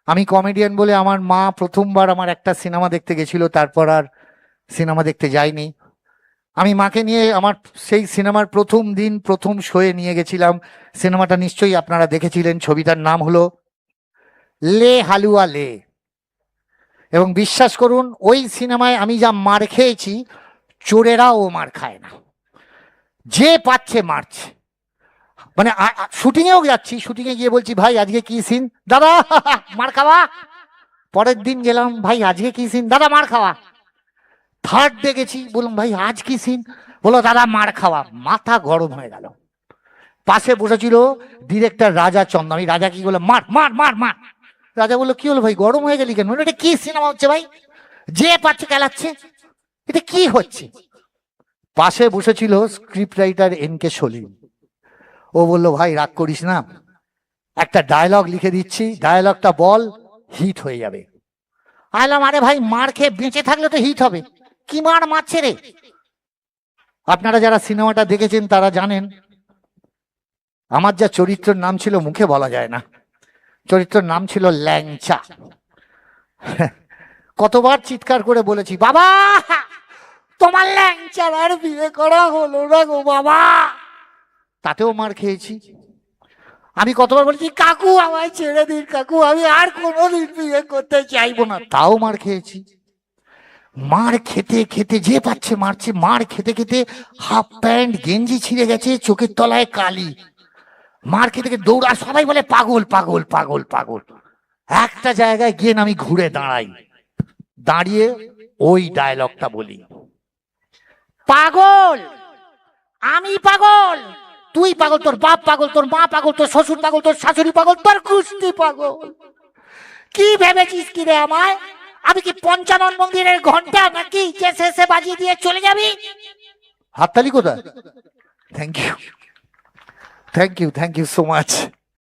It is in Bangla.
আমি কমেডিয়ান বলে আমার মা প্রথমবার আমার একটা সিনেমা দেখতে গেছিল, তারপর আর সিনেমা দেখতে যাইনি। আমি মাকে নিয়ে আমার সেই সিনেমার প্রথম দিন প্রথম শোয়ে নিয়ে গেছিলাম। সিনেমাটা নিশ্চয়ই আপনারা দেখেছিলেন, ছবিটার নাম হলো লে হালুয়া লে। এবং বিশ্বাস করুন, ওই সিনেমায় আমি যা মার খেয়েছি, চোরেরাও মার খায় না, যে পাচ্ছে মারছে। মানে শুটিংয়েও যাচ্ছি, শুটিংয়ে গিয়ে বলছি ভাই আজকে কি সিন, দাদা মার খাওয়া। পরের দিন গেলাম, ভাই আজকে কি সিন, দাদা মার খাওয়া। থার্ড ডে গেছি, বললাম ভাই আজ কি সিন, বলো দাদা মার খাওয়া। মাথা গরম হয়ে গেল। পাশে বসেছিল ডিরেক্টর রাজা চন্দ। আমি রাজা কি বলে, মার মার মার মার। রাজা বললো কি হলো ভাই, গরম হয়ে গেলি কেন? এটা কি সিনেমা হচ্ছে ভাই, যে পাচ্ছে খেলাচ্ছে, এটা কি হচ্ছে? পাশে বসেছিল স্ক্রিপ্ট রাইটার এন.কে. সলিম। ও বললো ভাই রাগ করিস না, একটা ডায়লগ লিখে দিচ্ছি, ডায়লগটা বল, হিট হয়ে যাবে। আইলাম, আরে ভাই মার খেয়ে বেঁচে থাকলে তো হিট হবে, কি মার মারছে রে। আপনারা যারা সিনেমাটা দেখেছেন তারা জানেন আমার যা চরিত্রের নাম ছিল মুখে বলা যায় না। চরিত্রের নাম ছিল ল্যাংচা। কতবার চিৎকার করে বলেছি, বাবা তোমার ল্যাংচার আর বিয়ে করা হলো না গো বাবা। তাতেও মার খেয়েছি। আমি কতবার বলেছি, কাকু আমায় ছেড়ে দিন কাকু, আমি আর কোনোদিন বিয়ে করতে চাইবো না, তাও মার খেয়েছি। মার খেতে খেতে যে পাচ্ছে মারছে, মার খেতে খেতে হাফ প্যান্ট গেঞ্জি ছিঁড়ে গেছে, চোখের তলায় কালি। মার খেতে খেতে দৌড়া, সবাই বলে পাগল পাগল পাগল পাগল। একটা জায়গায় গিয়ে আমি ঘুরে দাঁড়াই, দাঁড়িয়ে ওই ডায়লগটা বলি, পাগল আমি পাগল, তুই পাগল, তোর বাপ পাগল, তোর মা পাগল, তোর শ্বশুর পাগল, তোর শাশুড়ি পাগল, তোর কুস্তি পাগল। কি ভেবেছিস কি রে আমায়, আমি কি পঞ্চানন মন্দিরের ঘন্টা নাকি যে শেষে বাজিয়ে দিয়ে চলে যাবি? হাততালি কোথায়? Thank you, thank you, thank you so much.